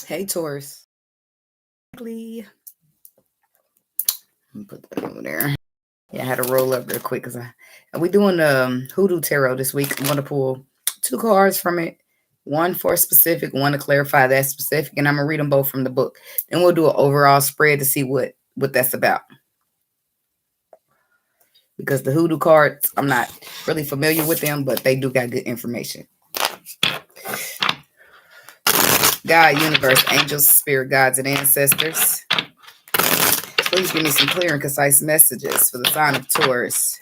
Hey, Taurus. Let me put that over there. Yeah, I had to roll up real quick because we doing Hoodoo Tarot this week. I'm gonna pull two cards from it, one for a specific, one to clarify that specific, and I'm gonna read them both from the book. Then we'll do an overall spread to see what that's about. Because the Hoodoo cards, I'm not really familiar with them, but they do got good information. God, universe, angels, spirit guides, and ancestors, please give me some clear and concise messages for the sign of Taurus.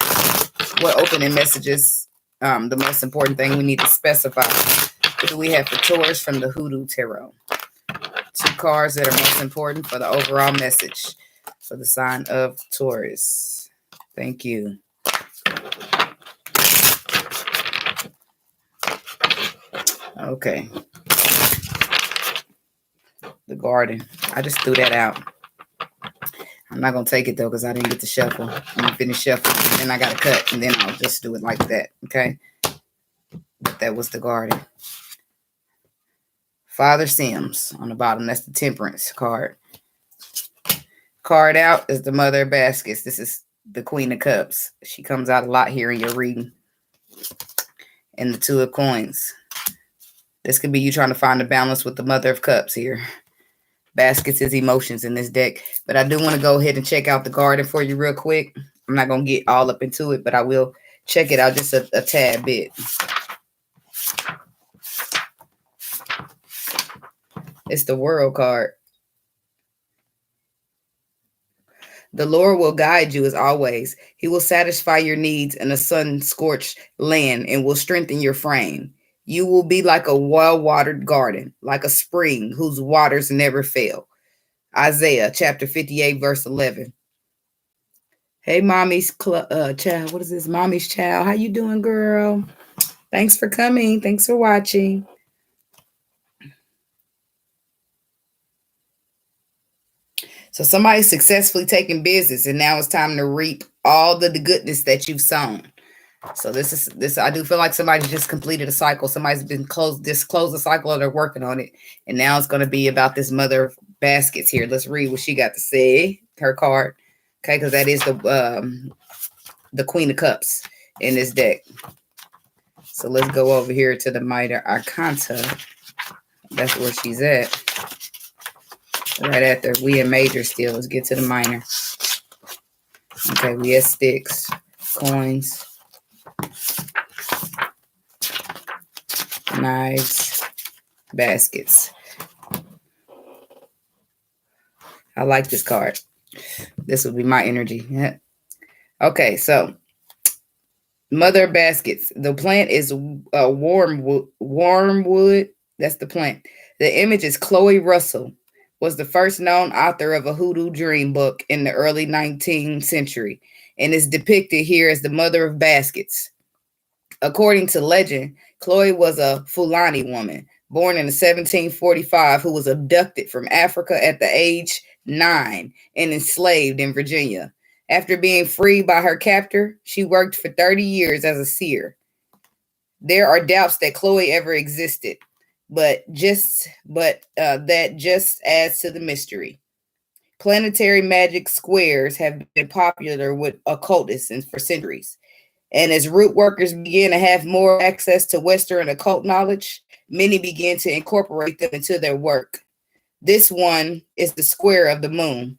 What opening messages, the most important thing we need to specify. What do we have for Taurus from the Hoodoo Tarot? Two cards that are most important for the overall message for the sign of Taurus. Thank you. Okay. The Garden. I just threw that out. I'm not going to take it, though, because I didn't get to shuffle. I'm going to finish shuffling, and then I got to cut, and then I'll just do it like that, okay? But that was the Garden. Father Sims on the bottom. That's the Temperance card. Card out is the Mother of Baskets. This is the Queen of Cups. She comes out a lot here in your reading. And the Two of Coins. This could be you trying to find a balance with the Mother of Cups here. Baskets is emotions in this deck. But I do want to go ahead and check out the Garden for you real quick. I'm not going to get all up into it, but I will check it out just a tad bit. It's the World card. The Lord will guide you as always. He will satisfy your needs in a sun-scorched land and will strengthen your frame. You will be like a well-watered garden, like a spring whose waters never fail. Isaiah chapter 58, verse 11. Hey, mommy's child. What is this? Mommy's child. How you doing, girl? Thanks for coming. Thanks for watching. So somebody's successfully taking business, and now it's time to reap all the goodness that you've sown. So this. I do feel like somebody just completed a cycle. Somebody's been closed the cycle, or they're working on it, and now it's going to be about this Mother of Baskets here. Let's read what she got to say. Her card, okay, because that is the Queen of Cups in this deck. So let's go over here to the Minor Arcana. That's where she's at. Right after we in major still. Let's get to the minor. Okay, we have sticks, coins, knives, baskets. I like this card. This would be my energy. Yeah. Okay, so Mother of Baskets. The plant is wormwood. That's the plant. The image is Chloe Russell. Was the first known author of a hoodoo dream book in the early 19th century and is depicted here as the Mother of Baskets. According to legend, Chloe was a Fulani woman born in 1745 who was abducted from Africa at the age 9 and enslaved in Virginia. After being freed by her captor, she worked for 30 years as a seer. There are doubts that Chloe ever existed. But that just adds to the mystery. Planetary magic squares have been popular with occultists for centuries. And as root workers begin to have more access to Western occult knowledge, many begin to incorporate them into their work. This one is the square of the moon.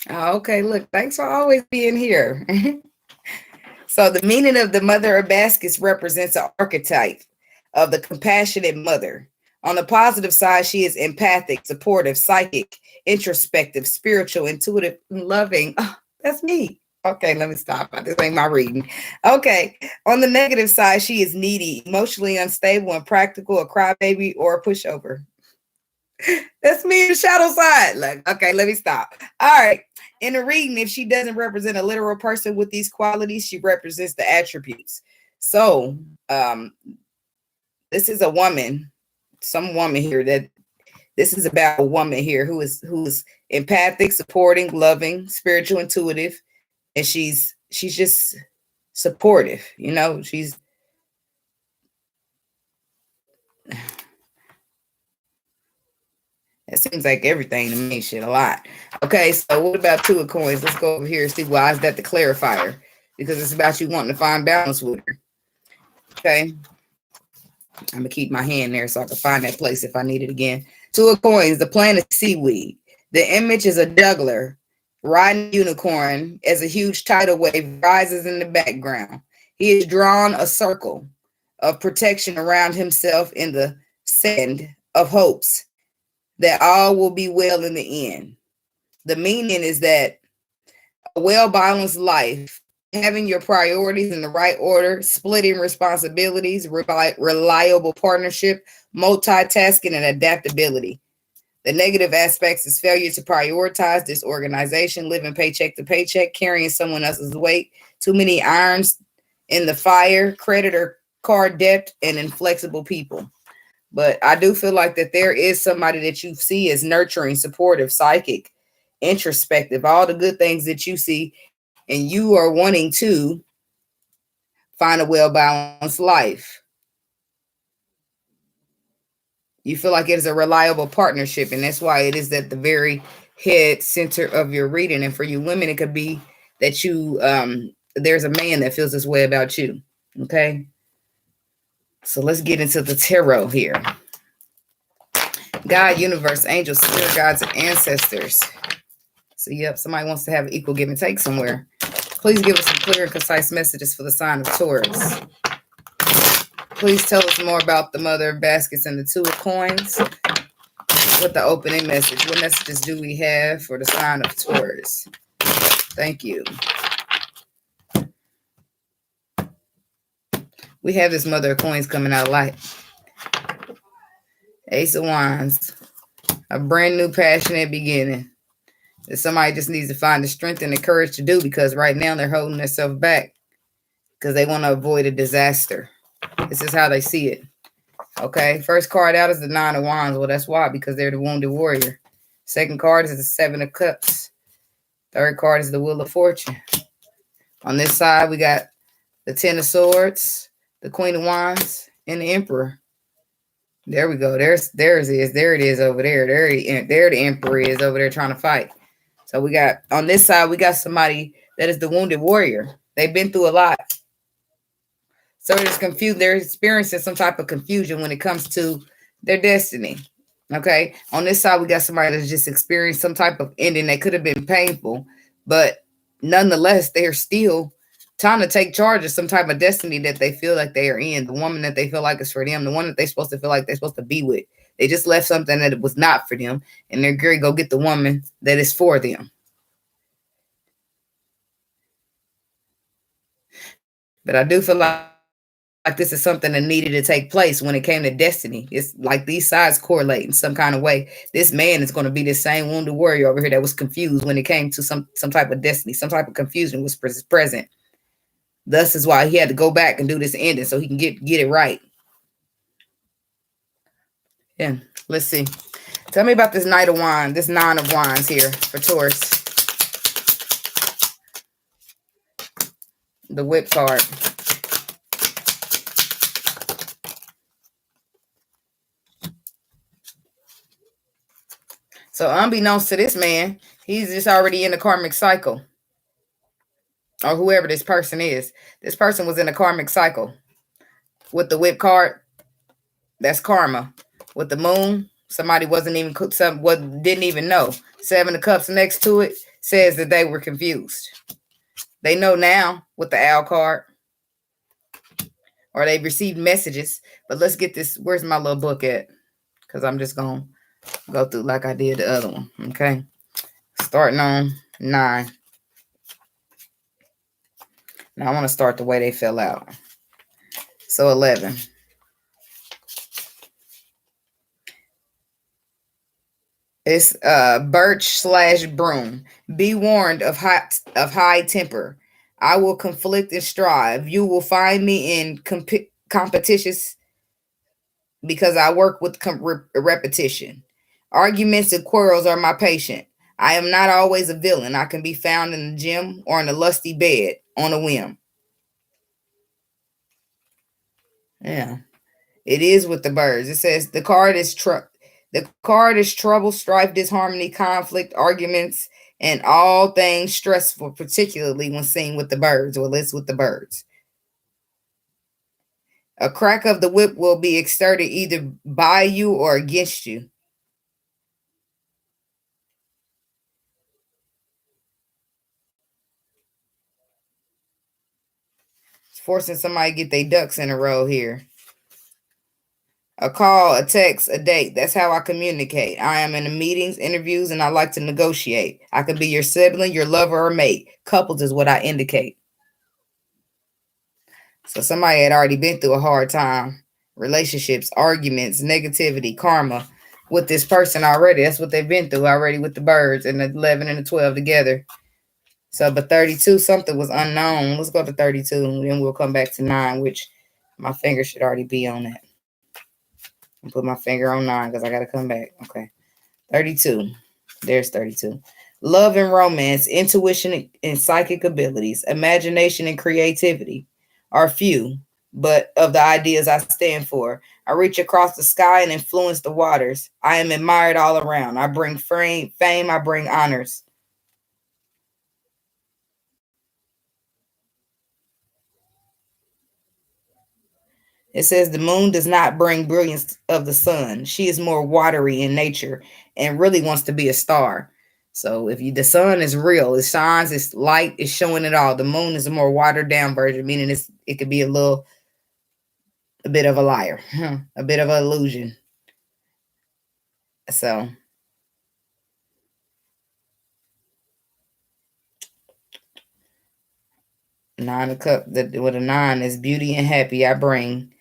Okay, look, thanks for always being here. So the meaning of the Mother of Baskets represents an archetype of the compassionate mother. On the positive side, she is empathic, supportive, psychic, introspective, spiritual, intuitive, and loving. Oh, that's me. Okay, let me stop. This ain't my reading. Okay. On the negative side, she is needy, emotionally unstable, and practical, a crybaby, or a pushover. That's me in the shadow side. Like, okay, let me stop. All right. In a reading, if she doesn't represent a literal person with these qualities, she represents the attributes. So, this is a woman, some woman here this is about a woman here who is empathic, supporting, loving, spiritual, intuitive, and she's just supportive. You know, she's It seems like everything to me shit a lot. Okay, so what about Two of Coins? Let's go over here and see why is that the clarifier? Because it's about you wanting to find balance with her. Okay. I'm going to keep my hand there so I can find that place if I need it again. Two of Coins, the planet seaweed. The image is a juggler riding unicorn as a huge tidal wave rises in the background. He has drawn a circle of protection around himself in the sand of hopes that all will be well in the end. The meaning is that a well-balanced life, having your priorities in the right order, splitting responsibilities, reliable partnership, multitasking, and adaptability. The negative aspects is failure to prioritize, disorganization, living paycheck to paycheck, carrying someone else's weight, too many irons in the fire, credit or card debt, and inflexible people. But I do feel like that there is somebody that you see as nurturing, supportive, psychic, introspective, all the good things that you see, and you are wanting to find a well-balanced life. You feel like it is a reliable partnership, and that's why it is at the very head center of your reading. And for you women, it could be that you there's a man that feels this way about you. Okay. So let's get into the tarot here. God, universe, angels, spirit guides, and ancestors. So, yep, somebody wants to have equal give and take somewhere. Please give us some clear and concise messages for the sign of Taurus. Please tell us more about the Mother of Baskets and the Two of Coins. What the opening message? What messages do we have for the sign of Taurus? Thank you. We have this Mother of Coins coming out light. Ace of Wands. A brand new passionate beginning that somebody just needs to find the strength and the courage to do, because right now they're holding themselves back because they want to avoid a disaster. This is how they see it. Okay. First card out is the Nine of Wands. Well, that's why, because they're the wounded warrior. Second card is the Seven of Cups. Third card is the Wheel of Fortune. On this side, we got the Ten of Swords, the Queen of Wands, and the Emperor. There we go. There it is over there. There the Emperor is over there trying to fight. So we got, on this side, we got somebody that is the wounded warrior. They've been through a lot. So they're confused. They're experiencing some type of confusion when it comes to their destiny. Okay. On this side, we got somebody that's just experienced some type of ending that could have been painful, but nonetheless, they're still trying to take charge of some type of destiny that they feel like they are in. The woman that they feel like is for them, the one that they're supposed to feel like they're supposed to be with. They just left something that it was not for them, and they're going to go get the woman that is for them. But I do feel like this is something that needed to take place when it came to destiny. It's like these sides correlate in some kind of way. This man is going to be the same wounded warrior over here that was confused when it came to some type of destiny. Some type of confusion was present. Thus is why he had to go back and do this ending so he can get it right. Yeah, let's see. Tell me about this Knight of Wands, this Nine of Wands here for Taurus. The Whip card. So unbeknownst to this man, he's just already in the karmic cycle. Or whoever this person is. This person was in a karmic cycle. With the Whip card, that's karma. With the Moon, somebody didn't even know. Seven of Cups next to it says that they were confused. They know now with the Owl card. Or they received messages. But let's get this. Where's my little book at? Because I'm just going to go through like I did the other one. Okay. Starting on 9. Now I want to start the way they fell out. So 11. It's birch/broom. Be warned of high temper. I will conflict and strive. You will find me in competitions because I work with repetition. Arguments and quarrels are my patient. I am not always a villain. I can be found in the gym or in a lusty bed on a whim. Yeah. It is with the birds. It says the card is trouble, strife, disharmony, conflict, arguments, and all things stressful, particularly when seen with the birds. Well, it's with the birds. A crack of the whip will be exerted either by you or against you. It's forcing somebody to get their ducks in a row here. A call, a text, a date. That's how I communicate. I am in the meetings, interviews, and I like to negotiate. I could be your sibling, your lover, or mate. Couples is what I indicate. So somebody had already been through a hard time. Relationships, arguments, negativity, karma with this person already. That's what they've been through already with the birds and the 11 and the 12 together. So, but 32, something was unknown. Let's go to 32, and then we'll come back to 9, which my finger should already be on that. And put my finger on 9 because I got to come back. Okay. 32. There's 32. Love and romance, intuition and psychic abilities, imagination and creativity are few, but of the ideas I stand for. I reach across the sky and influence the waters. I am admired all around. I bring fame, I bring honors. It says the moon does not bring brilliance of the sun. She is more watery in nature and really wants to be a star. So if the sun is real, it shines, it's light, it's showing it all. The moon is a more watered down version, meaning it could be a bit of a liar, a bit of an illusion. So 9 of cups, with a 9 is beauty and happy I bring.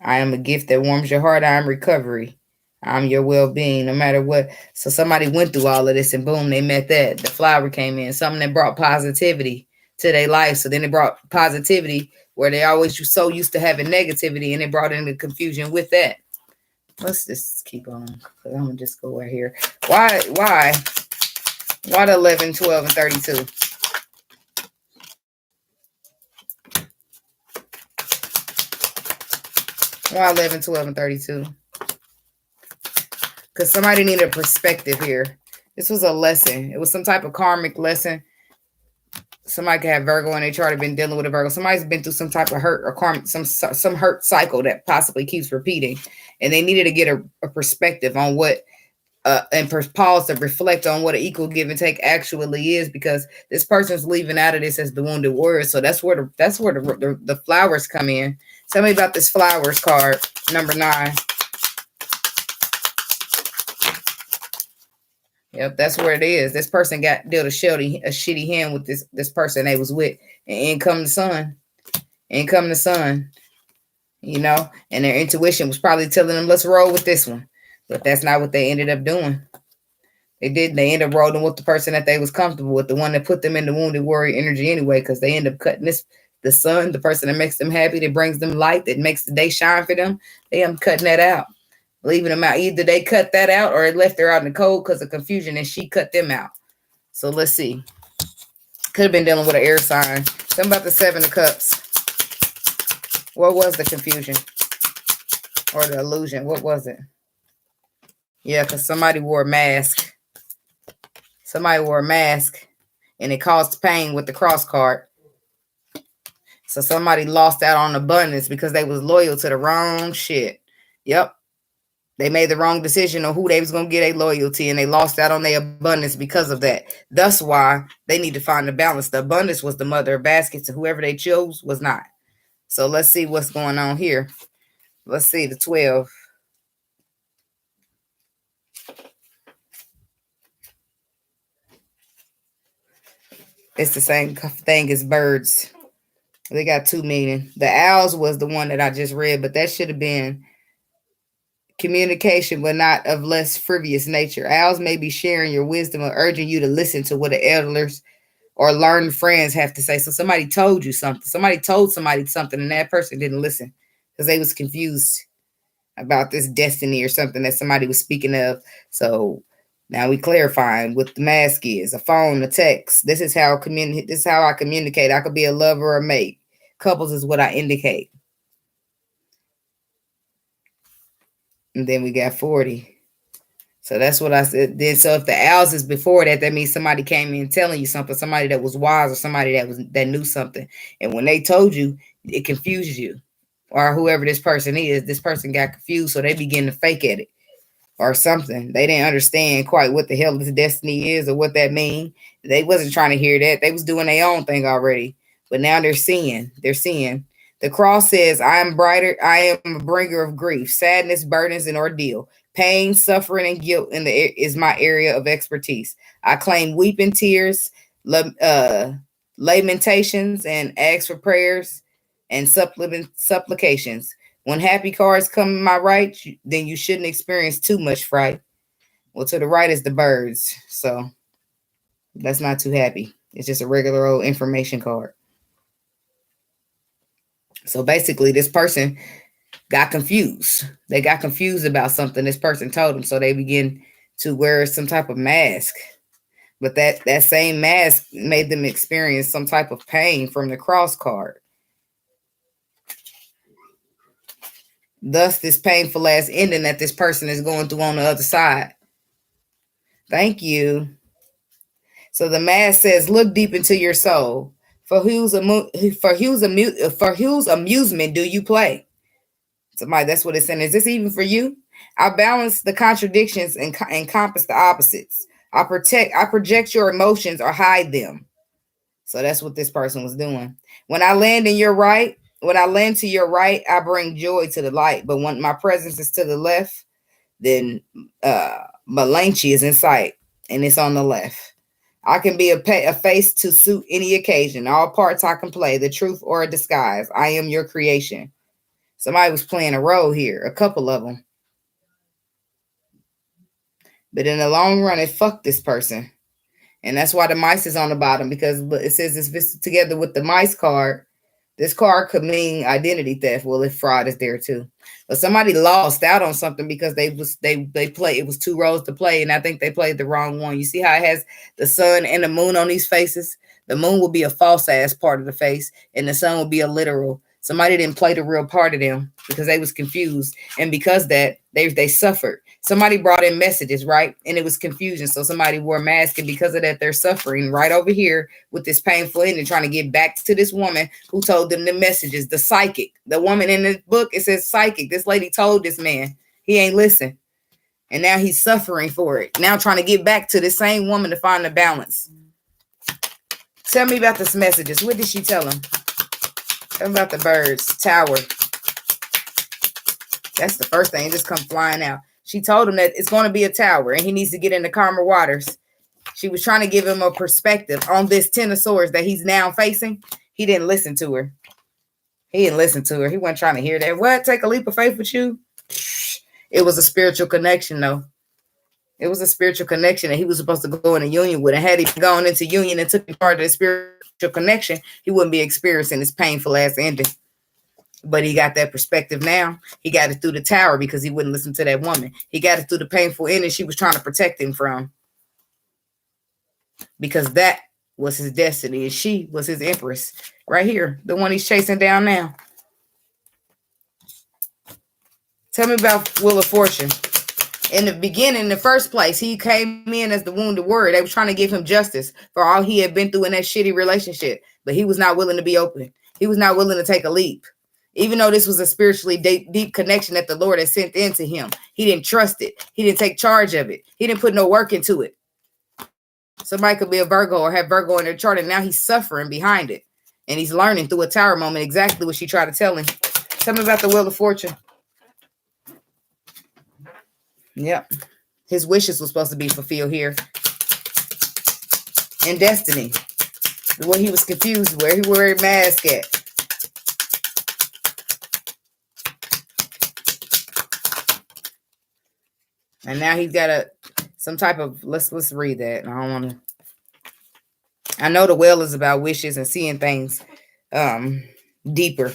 I am a gift that warms your heart. I am recovery. I'm your well-being, no matter what. So somebody went through all of this, and boom, they met that. The flower came in, something that brought positivity to their life. So then it brought positivity where they always so used to having negativity, and it brought in the confusion with that. Let's just keep on, because I'm gonna just go right here. Why the 11, 12, and 32? Why 11, 12, and 32? Because somebody needed a perspective here. This was a lesson. It was some type of karmic lesson. Somebody could have Virgo and they chart have been dealing with a Virgo. Somebody's been through some type of hurt or karmic, some hurt cycle that possibly keeps repeating. And they needed to get a perspective on what and pause to reflect on what an equal give and take actually is, because this person's leaving out of this as the wounded warrior. So that's where the flowers come in. Tell me about this flowers card, number 9. Yep, that's where it is. This person got dealt a shitty hand with this person they was with, and in come the sun. In come the sun. You know, and their intuition was probably telling them, let's roll with this one. But that's not what they ended up doing. They ended up rolling with the person that they was comfortable with, the one that put them in the wounded warrior energy anyway, because they end up cutting the sun, the person that makes them happy, that brings them light, that makes the day shine for them. They end up cutting that out, leaving them out. Either they cut that out or it left her out in the cold because of confusion, and she cut them out. So let's see. Could have been dealing with an air sign. Something about the 7 of Cups. What was the confusion or the illusion? What was it? Yeah, because somebody wore a mask. Somebody wore a mask, and it caused pain with the cross card. So somebody lost out on abundance because they was loyal to the wrong shit. Yep. They made the wrong decision on who they was going to get a loyalty, and they lost out on their abundance because of that. That's why they need to find the balance. The abundance was the mother of baskets, and whoever they chose was not. So let's see what's going on here. Let's see the 12. It's the same thing as birds. They got 2 meaning. The owls was the one that I just read, but that should have been communication, but not of less frivolous nature. Owls may be sharing your wisdom or urging you to listen to what the elders or learned friends have to say. So somebody told you something. Somebody told somebody something, and that person didn't listen because they was confused about this destiny or something that somebody was speaking of. So now we clarifying what the mask is: a phone, a text. This is how I communicate. I could be a lover or a mate. Couples is what I indicate. And then we got 40. So that's what I said. Then so if the owls is before that, that means somebody came in telling you something, somebody that was wise or somebody that knew something. And when they told you, it confused you. Or whoever this person is, this person got confused, so they begin to fake at it or something. They didn't understand quite what the hell this destiny is or what that mean. They wasn't trying to hear that. They was doing their own thing already. But now they're seeing. They're seeing. The cross says, I am brighter. I am a bringer of grief, sadness, burdens, and ordeal. Pain, suffering, and guilt is my area of expertise. I claim weeping tears, lamentations, and ask for prayers and supplications. When happy cards come my right, then you shouldn't experience too much fright. Well, to the right is the birds, so that's not too happy. It's just a regular old information card. So basically, this person got confused. They got confused about something this person told them, so they begin to wear some type of mask. But that same mask made them experience some type of pain from the cross card. Thus, this painful ass ending that this person is going through on the other side. Thank you. So the mask says, look deep into your soul. For whose amusement do you play? Somebody, that's what it's saying. Is this even for you? I balance the contradictions and encompass the opposites. I project your emotions or hide them. So that's what this person was doing. When I land to your right, I bring joy to the light. But when my presence is to the left, then Malanchi is in sight, and it's on the left. I can be a face to suit any occasion. All parts I can play, the truth or a disguise. I am your creation. Somebody was playing a role here, a couple of them. But in the long run, it fucked this person. And that's why the mice is on the bottom, because it says it's together with the mice card. This card could mean identity theft. Well, if fraud is there too. But somebody lost out on something because they play. It was two roles to play, and I think they played the wrong one. You see how it has the sun and the moon on these faces? The moon will be a false ass part of the face, and the sun will be a literal. Somebody didn't play the real part of them because they was confused, and because that they suffered. Somebody brought in messages, right? And it was confusion. So somebody wore a mask, and because of that, they're suffering right over here with this painful ending, trying to get back to this woman who told them the messages, the psychic. The woman in the book, it says psychic. This lady told this man. He ain't listen. And now he's suffering for it. Now trying to get back to the same woman to find the balance. Tell me about this messages. What did she tell him? Tell me about the birds. Tower. That's the first thing. It just come flying out. She told him that it's going to be a tower and he needs to get into calmer waters. She was trying to give him a perspective on this Ten of Swords that he's now facing. He didn't listen to her. He wasn't trying to hear that. What? Take a leap of faith with you? It was a spiritual connection, though. It was a spiritual connection that he was supposed to go into union with. And had he gone into union and took part of the spiritual connection, he wouldn't be experiencing this painful ass ending. But he got that perspective now. He got it through the tower because he wouldn't listen to that woman. He got it through the painful ending she was trying to protect him from. Because that was his destiny. And she was his empress. Right here. The one he's chasing down now. Tell me about Wheel of Fortune. In the beginning, in the first place, he came in as the wounded warrior. They were trying to give him justice for all he had been through in that shitty relationship. But he was not willing to be open. He was not willing to take a leap. Even though this was a spiritually deep connection that the Lord had sent into him, he didn't trust it. He didn't take charge of it. He didn't put no work into it. Somebody could be a Virgo or have Virgo in their chart, and now he's suffering behind it. And he's learning through a tower moment exactly what she tried to tell him. Tell me about the Wheel of Fortune. Yep. His wishes were supposed to be fulfilled here. And destiny. What he was confused where he wore a mask at. And now he's got some type of, let's read that. I don't want to. I know the whale is about wishes and seeing things deeper.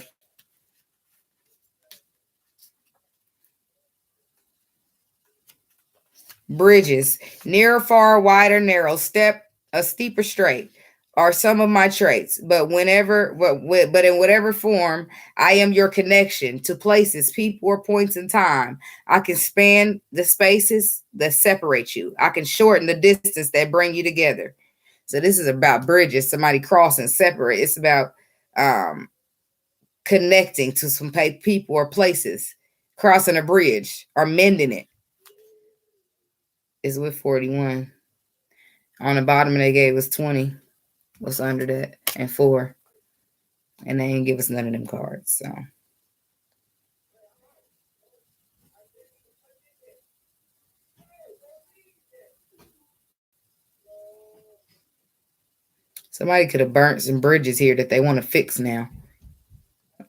Bridges. Near, far, wider, narrow, step, a steeper straight. are some of my traits, but in whatever form, I am your connection to places, people, or points in time. I can span the spaces that separate you. I can shorten the distance that bring you together. So this is about bridges, somebody crossing, separate. It's about connecting to some people or places, crossing a bridge or mending it. Is with 41. On the bottom they gave us 20. What's under that? And 4. And they didn't give us none of them cards. So somebody could have burnt some bridges here that they want to fix now.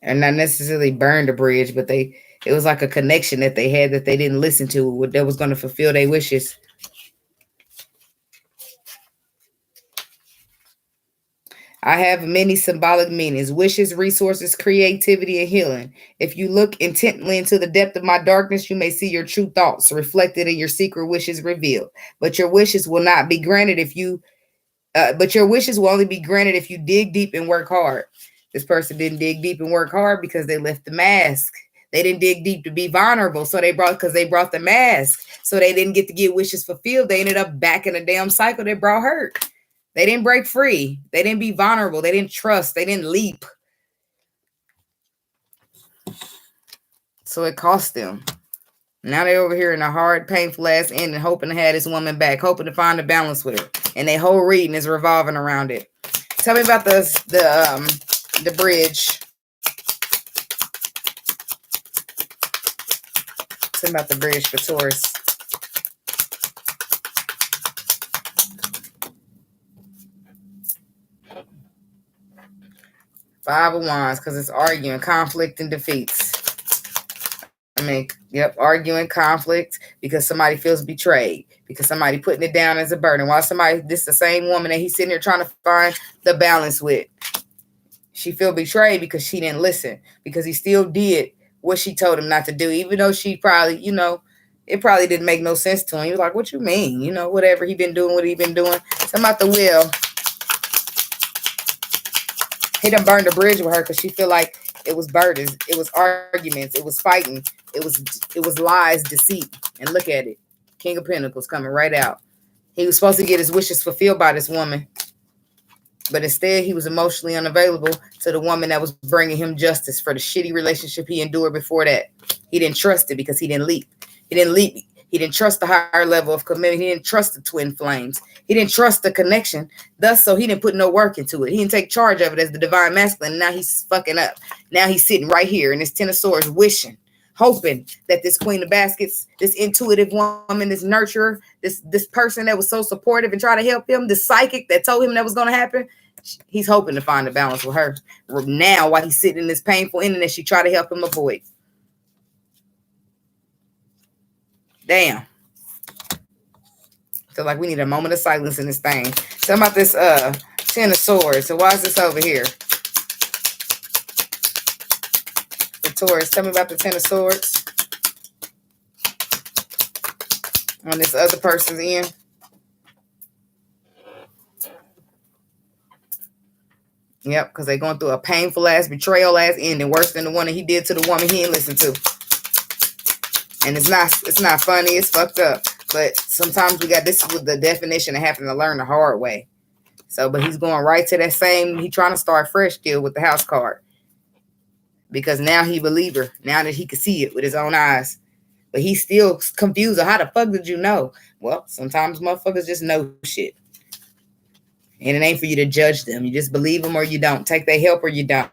And not necessarily burned a bridge, but it was like a connection that they had that they didn't listen to, that was going to fulfill their wishes. I have many symbolic meanings: wishes, resources, creativity, and healing. If you look intently into the depth of my darkness, you may see your true thoughts reflected in your secret wishes revealed. But your wishes will not be granted if you but your wishes will only be granted if you dig deep and work hard. This person didn't dig deep and work hard because they left the mask. They didn't dig deep to be vulnerable, so they brought the mask. So they didn't get to get wishes fulfilled. They ended up back in a damn cycle that brought hurt. They didn't break free. They didn't be vulnerable. They didn't trust. They didn't leap. So it cost them. Now they're over here in a hard, painful ass ending, hoping to have this woman back, hoping to find a balance with her. And their whole reading is revolving around it. Tell me about the bridge. Tell me about the bridge for Taurus. Five of Wands, because it's arguing, conflict, and defeats. Arguing, conflict, because somebody feels betrayed, because somebody putting it down as a burden. While this is the same woman that he's sitting here trying to find the balance with. She feel betrayed because she didn't listen, because he still did what she told him not to do, even though she probably, it probably didn't make no sense to him. He was like, what you mean? Whatever he been doing, what he been doing. Something about the will. He done burned a bridge with her because she feel like it was burdens, it was arguments, it was fighting, it was lies, deceit. And look at it. King of Pentacles coming right out. He was supposed to get his wishes fulfilled by this woman, but instead he was emotionally unavailable to the woman that was bringing him justice for the shitty relationship he endured before that. He didn't trust it because he didn't leap. He didn't trust the higher level of commitment. He didn't trust the twin flames. He didn't trust the connection. Thus, so he didn't put no work into it. He didn't take charge of it as the divine masculine. Now he's fucking up. Now he's sitting right here in this Ten of Swords, wishing, hoping that this Queen of Baskets, this intuitive woman, this nurturer, this person that was so supportive and try to help him, the psychic that told him that was going to happen, he's hoping to find a balance with her now while he's sitting in this painful ending that she tried to help him avoid. Damn. Feel like we need a moment of silence in this thing. Tell about this Ten of Swords. So why is this over here? The Taurus. Tell me about the Ten of Swords. On this other person's end. Yep, because they're going through a painful ass, betrayal ass ending, worse than the one that he did to the woman he didn't listen to. And it's not funny, it's fucked up. But sometimes this is the definition of having to learn the hard way. So, but he's going right to that same, he trying to start fresh still with the house card. Because now he believe her, now that he can see it with his own eyes. But he's still confused. How the fuck did you know? Well, sometimes motherfuckers just know shit. And it ain't for you to judge them. You just believe them or you don't. Take their help or you don't.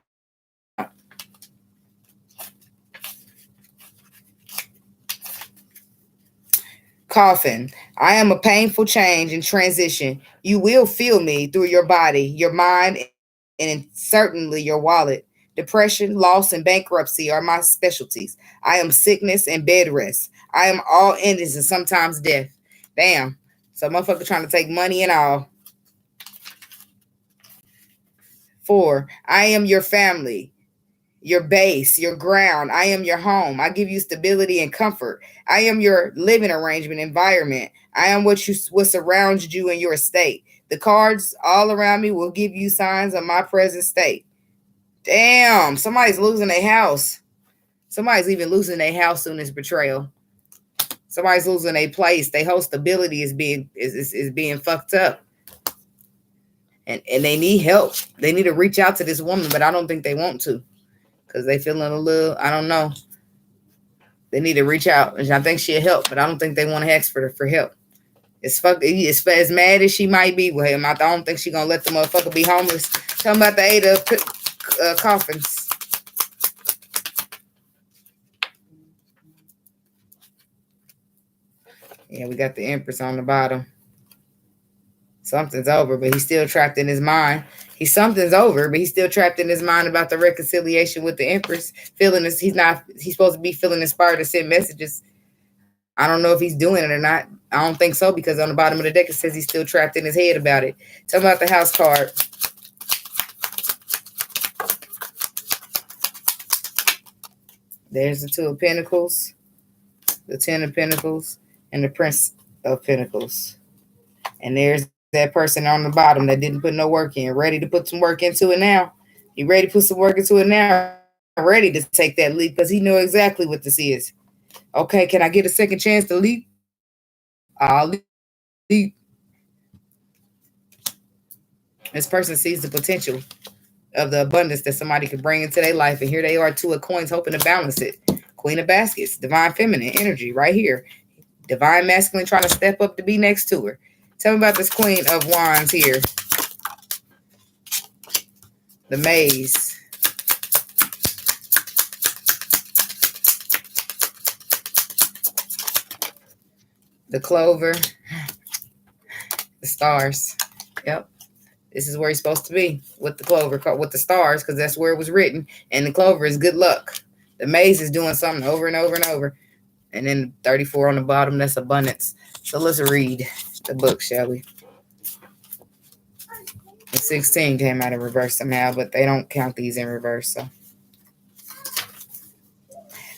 Coffin. I am a painful change and transition. You will feel me through your body, your mind, and certainly your wallet. Depression, loss, and bankruptcy are my specialties. I am sickness and bed rest. I am all endings and sometimes death. Damn. So motherfucker trying to take money and all. 4. I am your family, your base, your ground. I am your home. I give you stability and comfort. I am your living arrangement, environment. I am what surrounds you in your estate. The cards all around me will give you signs of my present state. Damn, somebody's losing their house. Somebody's even losing their house in this betrayal. Somebody's losing their place. Their whole stability is being fucked up. And they need help. They need to reach out to this woman, but I don't think they want to. Because they feeling a little, I don't know. They need to reach out. And I think she'll help, but I don't think they want to ask for help. As mad as she might be with him, I don't think she's going to let the motherfucker be homeless. Tell him about the 8 of coffins. Yeah, we got the Empress on the bottom. Something's over, but he's still trapped in his mind. Something's over, but he's still trapped in his mind about the reconciliation with the Empress. He's supposed to be feeling inspired to send messages. I don't know if he's doing it or not. I don't think so, because on the bottom of the deck, it says he's still trapped in his head about it. Tell me about the House card. There's the 2 of Pentacles, the 10 of Pentacles, and the Prince of Pentacles. And there's that person on the bottom that didn't put no work in, ready to put some work into it now. He ready to put some work into it now, ready to take that leap because he know exactly what this is. Okay, can I get a second chance to leap? I'll leap. This person sees the potential of the abundance that somebody could bring into their life, and here they are, 2 of Coins, hoping to balance it. Queen of Baskets, divine feminine energy right here. Divine masculine trying to step up to be next to her. Tell me about this Queen of Wands here. The Maze. The Clover. The Stars. Yep. This is where he's supposed to be with the Clover, with the stars, because that's where it was written. And the Clover is good luck. The Maze is doing something over and over and over. And then 34 on the bottom, that's abundance. So let's read the book, shall we? The 16 came out in reverse somehow, but they don't count these in reverse. So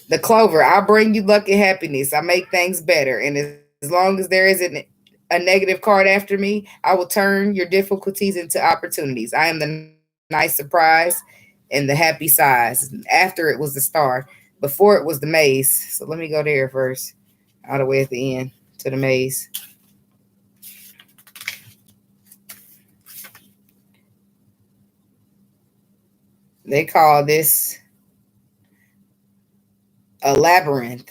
the Clover, I'll bring you luck and happiness. I make things better. And as long as there isn't a negative card after me, I will turn your difficulties into opportunities. I am the nice surprise and the happy size. After it was the Star. Before it was the Maze. So let me go there first. All the way at the end to the Maze. They call this a labyrinth.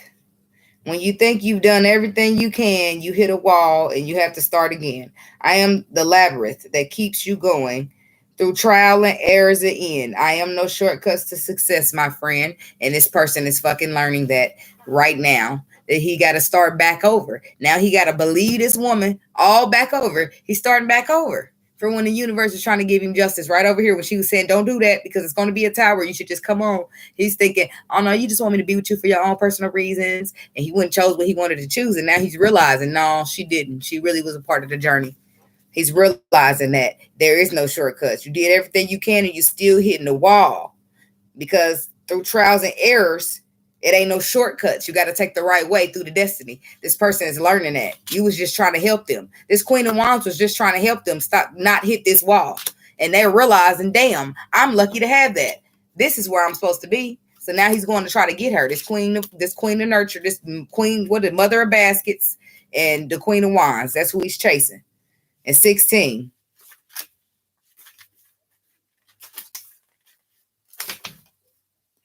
When you think you've done everything you can, you hit a wall and you have to start again. I am the labyrinth that keeps you going through trial and errors and end. I am no shortcuts to success, my friend. And this person is fucking learning that right now, that he got to start back over. Now he got to believe this woman all back over. He's starting back over. For when the universe was trying to give him justice right over here, when she was saying, don't do that because it's going to be a tower. You should just come on. He's thinking, oh no, you just want me to be with you for your own personal reasons. And he went and chose what he wanted to choose. And now he's realizing, no, she didn't. She really was a part of the journey. He's realizing that there is no shortcuts. You did everything you can and you're still hitting the wall, because through trials and errors, it ain't no shortcuts. You got to take the right way through the destiny. This person is learning that. You was just trying to help them. This Queen of Wands was just trying to help them not hit this wall. And they're realizing, damn, I'm lucky to have that. This is where I'm supposed to be. So now he's going to try to get her. This queen of nurture, this queen, what the Mother of Baskets, and the Queen of Wands. That's who he's chasing. And 16.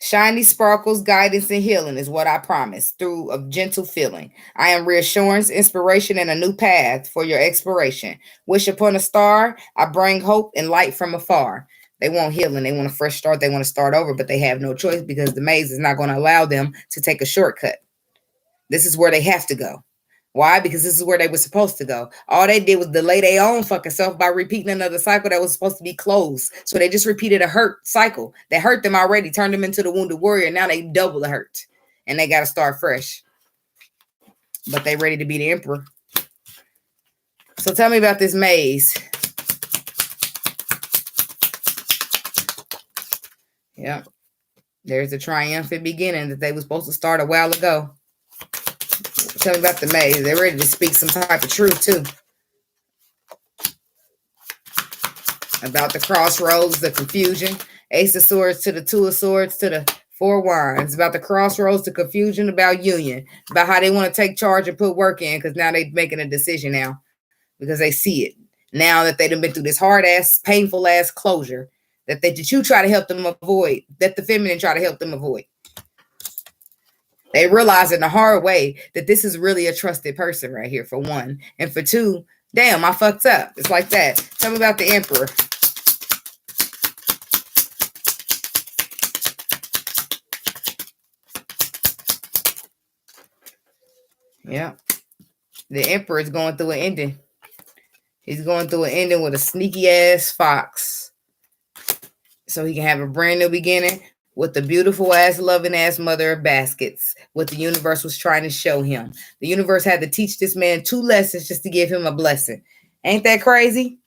Shiny sparkles, guidance, and healing is what I promise through a gentle feeling. I am reassurance, inspiration, and a new path for your exploration. Wish upon a star, I bring hope and light from afar. They want healing. They want a fresh start. They want to start over, but they have no choice because the maze is not going to allow them to take a shortcut. This is where they have to go. Why? Because this is where they were supposed to go. All they did was delay their own fucking self by repeating another cycle that was supposed to be closed. So they just repeated a hurt cycle that hurt them already, turned them into the wounded warrior. Now they double the hurt and they got to start fresh. But they ready to be the emperor. So tell me about this maze. Yeah. There's a triumphant beginning that they were supposed to start a while ago. Tell me about the maze. They're ready to speak some type of truth too. About the crossroads, the confusion. Ace of Swords to the Two of Swords to the Four of Wands. About the crossroads, the confusion, about union. About how they want to take charge and put work in because now they're making a decision now because they see it. Now that they've been through this hard-ass, painful-ass closure that you try to help them avoid, that the feminine try to help them avoid. They realize in the hard way that this is really a trusted person right here, for one. And for two, damn, I fucked up. It's like that. Tell me about the Emperor. Yeah. The Emperor is going through an ending. He's going through an ending with a sneaky ass fox. So he can have a brand new beginning with the beautiful ass, loving ass mother of baskets. What the universe was trying to show him. The universe had to teach this man 2 lessons just to give him a blessing. Ain't that crazy?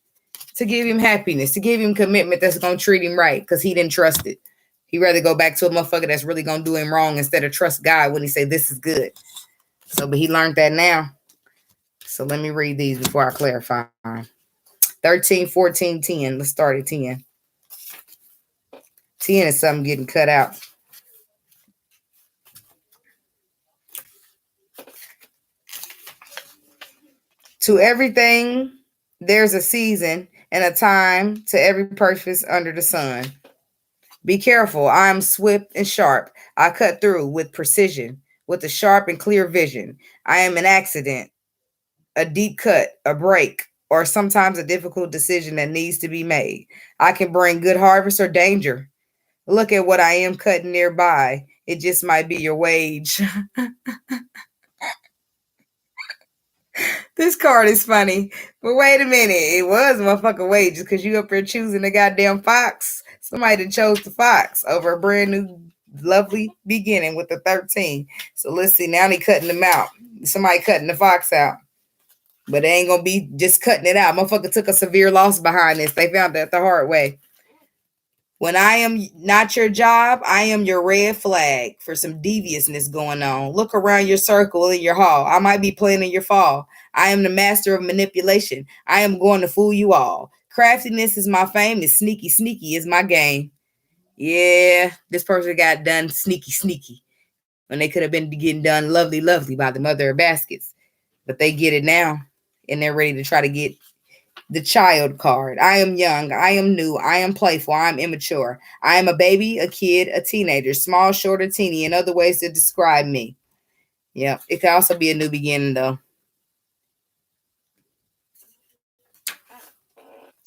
To give him happiness, to give him commitment that's going to treat him right because he didn't trust it. He'd rather go back to a motherfucker that's really going to do him wrong instead of trust God when he say this is good. So, but he learned that now. So let me read these before I clarify. 13, 14, 10. Let's start at 10. 10 is something getting cut out. To everything, there's a season and a time to every purpose under the sun. Be careful. I am swift and sharp. I cut through with precision, with a sharp and clear vision. I am an accident, a deep cut, a break, or sometimes a difficult decision that needs to be made. I can bring good harvest or danger. Look at what I am cutting nearby. It just might be your wage. This card is funny. But wait a minute. It was motherfucking wages because you up here choosing the goddamn fox. Somebody that chose the fox over a brand new lovely beginning with the 13. So let's see. Now they cutting them out. Somebody cutting the fox out. But they ain't going to be just cutting it out. Motherfucker took a severe loss behind this. They found that the hard way. When I am not your job, I am your red flag for some deviousness going on. Look around your circle in your hall. I might be playing in your fall. I am the master of manipulation. I am going to fool you all. Craftiness is my fame. And sneaky is my game. Yeah, this person got done sneaky. When they could have been getting done lovely by the mother of baskets. But they get it now. And they're ready to try to get the child card. I am young. I am new. I am playful. I am immature. I am a baby, a kid, a teenager, small, short, or teeny, and other ways to describe me. Yeah, it can also be a new beginning, though.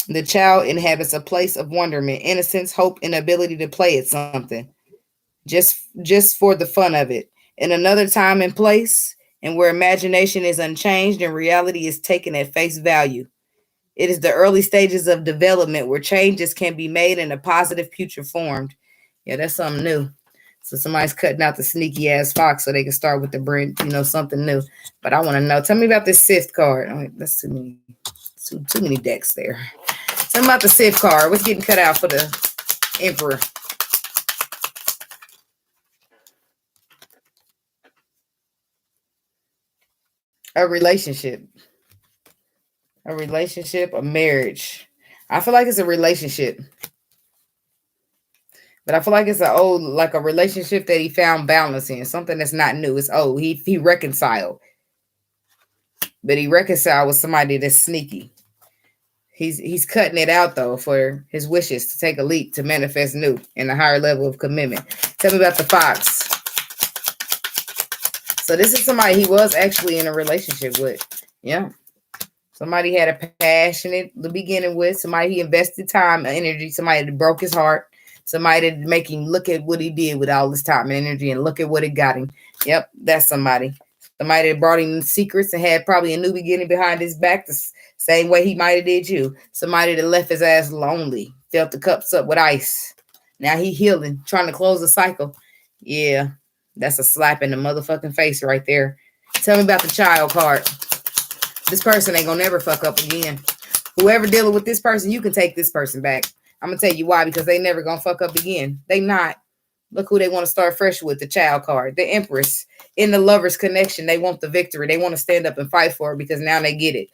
The child inhabits a place of wonderment, innocence, hope, and ability to play at something. Just for the fun of it. In another time and place, and where imagination is unchanged and reality is taken at face value. It is the early stages of development where changes can be made and a positive future formed. Yeah, that's something new. So somebody's cutting out the sneaky ass fox so they can start with the brand, something new. But I want to know. Tell me about this Sith card. Oh, that's too many decks there. Tell me about the Sith card. What's getting cut out for the Emperor? A relationship, a marriage. I feel like it's a relationship. But I feel like it's a relationship that he found balance in. Something that's not new. It's old. He reconciled. But he reconciled with somebody that's sneaky. He's cutting it out, though, for his wishes to take a leap to manifest new and a higher level of commitment. Tell me about the fox. So this is somebody he was actually in a relationship with. Yeah. Somebody he had a passionate the beginning with. Somebody he invested time and energy. Somebody that broke his heart. Somebody that make him look at what he did with all this time and energy and look at what it got him. Yep, that's somebody. Somebody that brought him secrets and had probably a new beginning behind his back the same way he might have did you. Somebody that left his ass lonely. Filled the cups up with ice. Now he healing, trying to close the cycle. Yeah. That's a slap in the motherfucking face right there. Tell me about the child card. This person ain't gonna never fuck up again. Whoever dealing with this person, you can take this person back. I'm gonna tell you why, because they never gonna fuck up again. They not. Look who they want to start fresh with, the child card. The Empress. In the lover's connection, they want the victory. They want to stand up and fight for it because now they get it.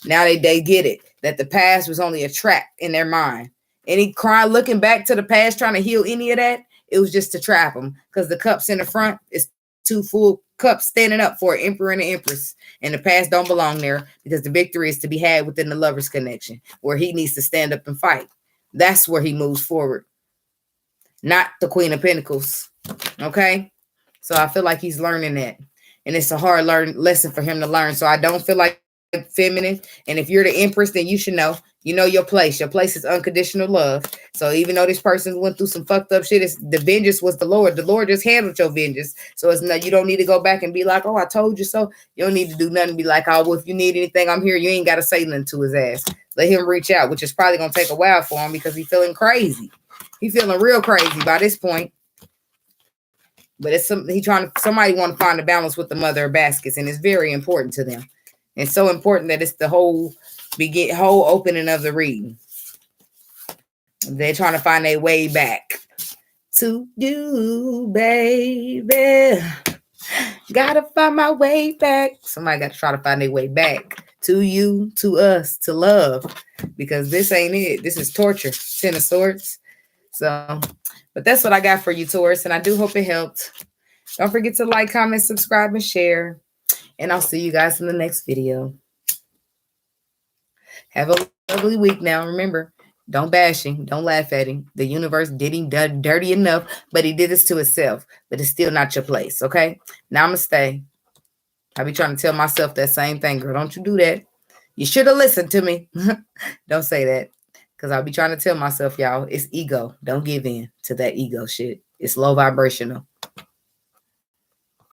Now they get it. that the past was only a trap in their mind. Any cry looking back to the past trying to heal any of that, it was just to trap them, because the cups in the front is two full cups standing up for an emperor and an empress, and the past don't belong there, because the victory is to be had within the lover's connection, where he needs to stand up and fight. That's where he moves forward, not the Queen of Pentacles. Okay, so I feel like he's learning that, and it's a hard lesson for him to learn. So I don't feel like feminine, and if you're the empress, then you should know. You know your place. Your place is unconditional love. So even though this person went through some fucked up shit, the vengeance was the Lord. The Lord just handled your vengeance. So it's not, you don't need to go back and be like, oh, I told you so. You don't need to do nothing. Be like, oh, well, if you need anything, I'm here. You ain't got to say nothing to his ass. Let him reach out, which is probably going to take a while for him, because he's feeling crazy. He's feeling real crazy by this point. But it's somebody want to find a balance with the mother of baskets, and it's very important to them. It's so important that it's the whole opening of the reading. They're trying to find their way back to you, baby. Gotta find my way back. Somebody got to try to find their way back to you, to us, to love, because this ain't it. This is torture. 10 of Swords. So, but that's what I got for you, Taurus, and I do hope it helped. Don't forget to like, comment, subscribe, and share. And I'll see you guys in the next video. Have a lovely week now. Remember, don't bash him. Don't laugh at him. The universe did him dirty enough, but he did this to himself. But it's still not your place, okay? Namaste. I be trying to tell myself that same thing, girl. Don't you do that. You should have listened to me. Don't say that, because I'll be trying to tell myself, y'all, it's ego. Don't give in to that ego shit. It's low vibrational.